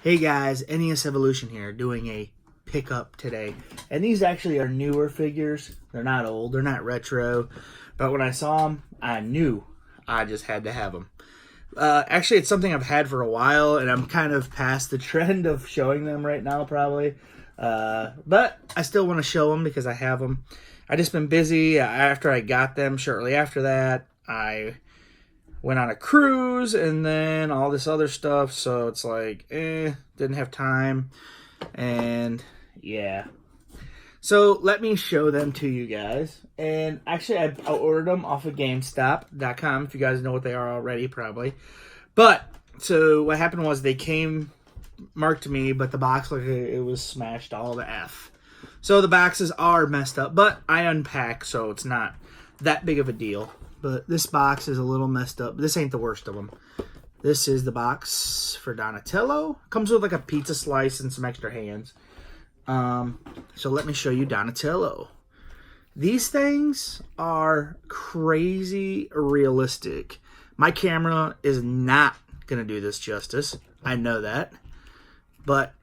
Hey guys, NES Evolution here, doing a pickup today. And these actually are newer figures. They're not old, they're not retro. But when I saw them, I knew I just had to have them. Actually, it's something I've had for a while, and I'm kind of past the trend of showing them right now, probably. But I still want to show them because I have them. I just been busy. After I got them, shortly after that, I went on a cruise and then all this other stuff, so it's like, didn't have time, and yeah. So let me show them to you guys. And actually, I ordered them off of GameStop.com, if you guys know what they are already, probably. But, so what happened was they came marked to me, but the box, like, it was smashed all the F. So the boxes are messed up, but I unpack, so it's not that big of a deal. But this box is a little messed up. This ain't the worst of them. This is the box for Donatello. Comes with like a pizza slice and some extra hands. So let me show you Donatello. These things are crazy realistic. My camera is not going to do this justice. I know that. But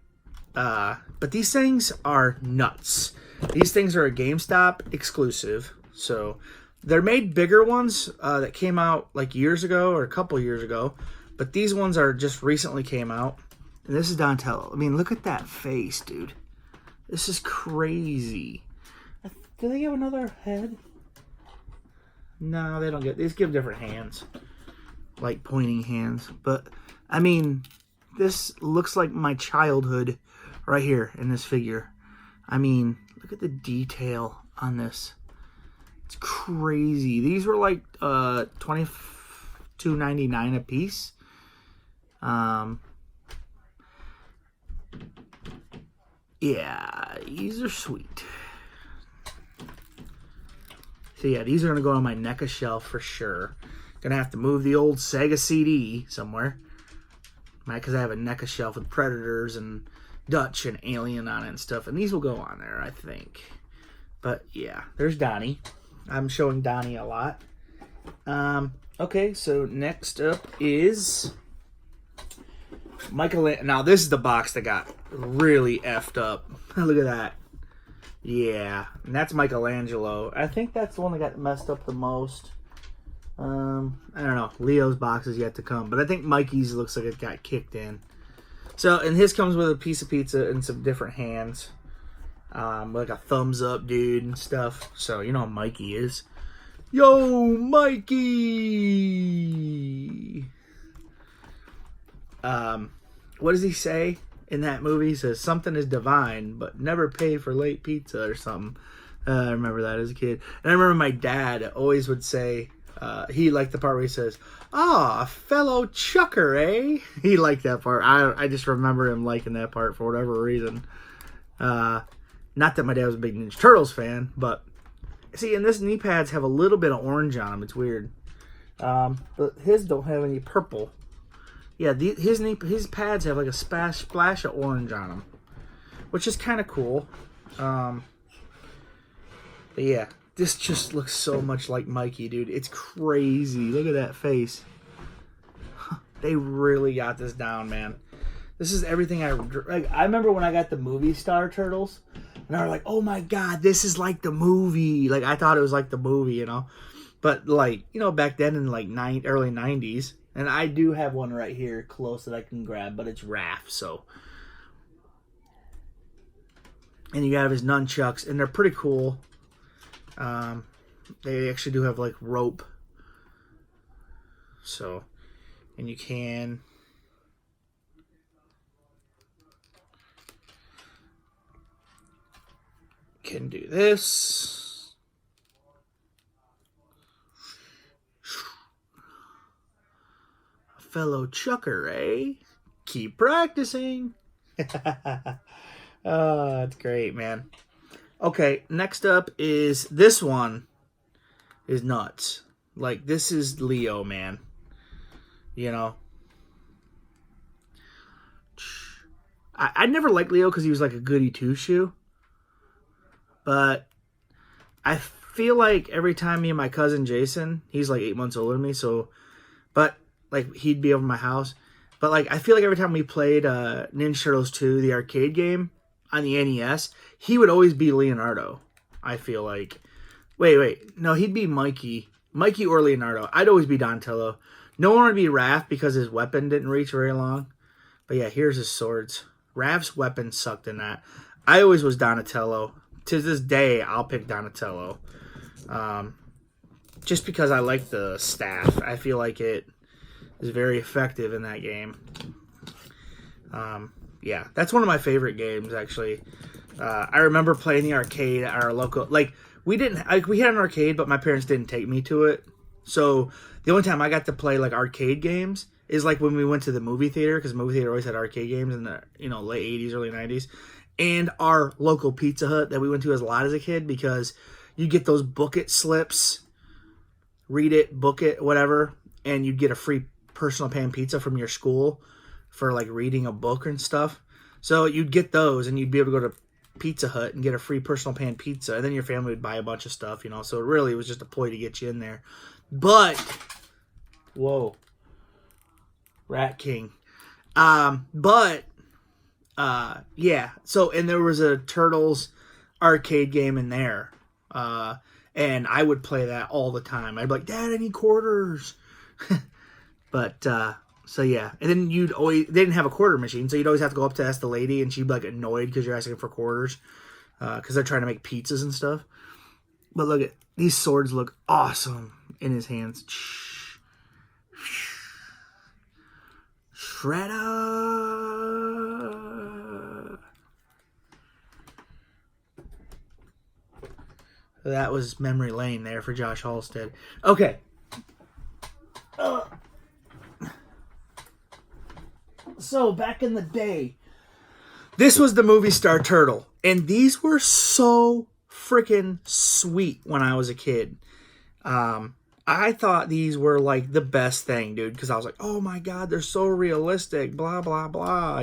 these things are nuts. These things are a GameStop exclusive. So they're made bigger ones that came out like years ago or a couple years ago. But these ones are just recently came out. And this is Donatello. I mean, look at that face, dude. This is crazy. Do they have another head? No, they don't get. These give different hands. Like pointing hands. But, I mean, this looks like my childhood right here in this figure. I mean, look at the detail on this. It's crazy. These were like $22.99 a piece. Yeah, these are sweet. So yeah, these are gonna go on my NECA shelf for sure. Gonna have to move the old Sega CD somewhere. Because I have a NECA shelf with Predators and Dutch and Alien on it and stuff, and these will go on there, I think. But yeah, there's Donnie. I'm showing Donnie a lot. Okay, so next up is Michelangelo. Now, this is the box that got really effed up. Look at that. Yeah, and that's Michelangelo. I think that's the one that got messed up the most. I don't know. Leo's box is yet to come, but I think Mikey's looks like it got kicked in. So, and his comes with a piece of pizza and some different hands. Like a thumbs up dude and stuff. So, you know how Mikey is. Yo, Mikey! What does he say in that movie? He says, something is divine, but never pay for late pizza or something. I remember that as a kid. And I remember my dad always would say, he liked the part where he says, a fellow chucker, eh? He liked that part. I just remember him liking that part for whatever reason. Not that my dad was a big Ninja Turtles fan, but see, and this knee pads have a little bit of orange on them. It's weird. But his don't have any purple. Yeah, his pads have like a splash of orange on them, which is kind of cool. But yeah, this just looks so much like Mikey, dude. It's crazy. Look at that face. They really got this down, man. This is everything I remember when I got the movie Star Turtles. And I was like, oh my God, this is like the movie. Like, I thought it was like the movie, you know. But, like, you know, back then in, like, early 90s. And I do have one right here close that I can grab, but it's Raph, so. And you have his nunchucks, and they're pretty cool. They actually do have, like, rope. So, and you can do this. A fellow chucker, eh? Keep practicing. Oh, that's great, man. Okay, next up is this one is nuts. Like, this is Leo, man. You know. I never liked Leo because he was like a goody two-shoe. But I feel like every time me and my cousin Jason, he's like 8 months older than me, so, but like he'd be over my house. But like, I feel like every time we played Ninja Turtles 2, the arcade game on the NES, he would always be Leonardo. I feel like. Wait. No, he'd be Mikey. Mikey or Leonardo. I'd always be Donatello. No one would be Raph because his weapon didn't reach very long. But yeah, here's his swords. Raph's weapon sucked in that. I always was Donatello. To this day, I'll pick Donatello. Just because I like the staff. I feel like it is very effective in that game. Yeah, that's one of my favorite games, actually. I remember playing the arcade at our local... Like, we had an arcade, but my parents didn't take me to it. So, the only time I got to play, like, arcade games is, like, when we went to the movie theater, because the movie theater always had arcade games in the, late 80s, early 90s. And our local Pizza Hut that we went to a lot as a kid, because you get those book it slips, read it, book it, whatever, and you'd get a free personal pan pizza from your school for, like, reading a book and stuff. So, you'd get those, and you'd be able to go to Pizza Hut and get a free personal pan pizza, and then your family would buy a bunch of stuff, so it really was just a ploy to get you in there. But whoa, Rat King. Yeah, so, and there was a Turtles arcade game in there, and I would play that all the time. I'd be like, Dad, I need quarters. But so yeah, and then they didn't have a quarter machine, so you'd always have to go up to ask the lady, and she'd be like annoyed because you're asking for quarters, because they're trying to make pizzas and stuff. But look at these swords, look awesome in his hands. Shredder. That was memory lane there for Josh Halstead. Okay. So, back in the day, this was the movie star turtle. And these were so freaking sweet when I was a kid. I thought these were like the best thing, dude. Because I was like, oh my God, they're so realistic. Blah, blah, blah,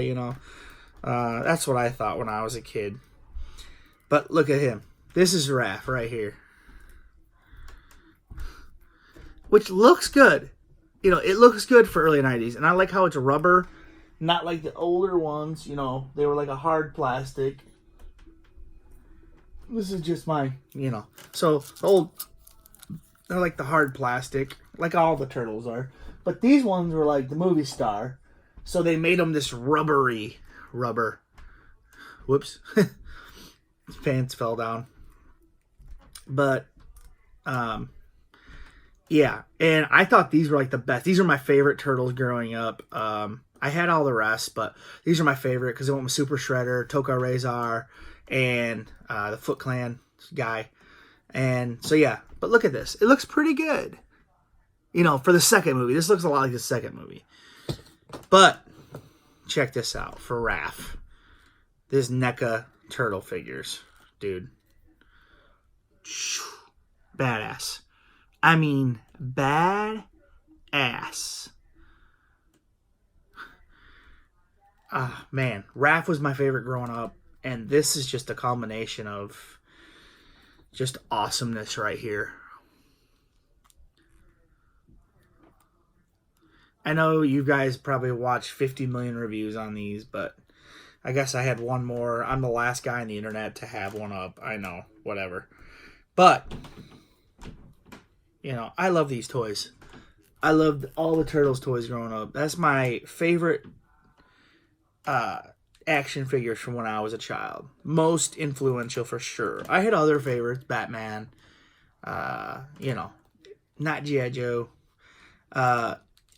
That's what I thought when I was a kid. But look at him. This is Raph right here. Which looks good. It looks good for early 90s. And I like how it's rubber. Not like the older ones, they were like a hard plastic. This is just my, So, they're like the hard plastic, like all the turtles are. But these ones were like the movie star. So they made them this rubbery rubber. Whoops. His pants fell down. But, yeah. And I thought these were like the best. These are my favorite turtles growing up. I had all the rest, but these are my favorite because they went with Super Shredder, Toka Razor, and the Foot Clan guy. And so, yeah. But look at this. It looks pretty good. For the second movie. This looks a lot like the second movie. But, check this out for Raph. This NECA turtle figures. Dude. Badass. I mean, badass. Man, Raph was my favorite growing up, and this is just a culmination of just awesomeness right here. I know you guys probably watched 50 million reviews on these, but I guess I had one more. I'm the last guy on the internet to have one up. I know, whatever. But, I love these toys. I loved all the Turtles toys growing up. That's my favorite action figures from when I was a child. Most influential for sure. I had other favorites, Batman, not G.I. Joe,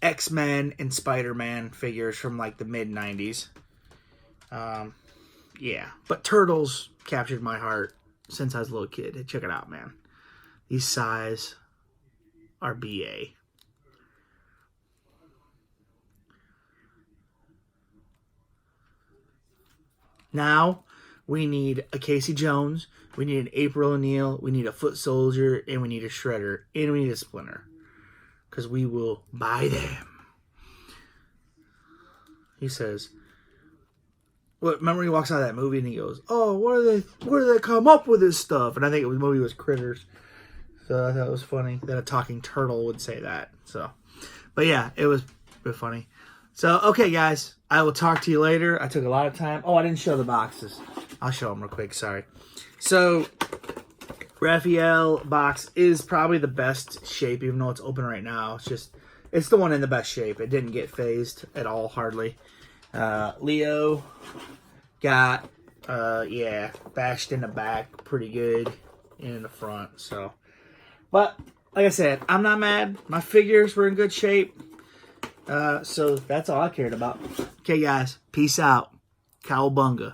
X-Men and Spider-Man figures from like the mid-90s. Yeah, but Turtles captured my heart since I was a little kid. Check it out, man. These size are BA. Now, we need a Casey Jones, we need an April O'Neil, we need a Foot Soldier, and we need a Shredder, and we need a Splinter. Because we will buy them. He says, well, remember he walks out of that movie and he goes, oh, where do they come up with this stuff? And I think the movie was Critters. So I thought it was funny that a talking turtle would say that. So, but yeah, it was funny. So, okay, guys. I will talk to you later. I took a lot of time. Oh, I didn't show the boxes. I'll show them real quick. Sorry. So, Raphael box is probably the best shape, even though it's open right now. It's the one in the best shape. It didn't get phased at all, hardly. Leo got, bashed in the back pretty good and in the front. So, but like I said, I'm not mad. My figures were in good shape. So that's all I cared about. Okay, guys. Peace out. Cowabunga.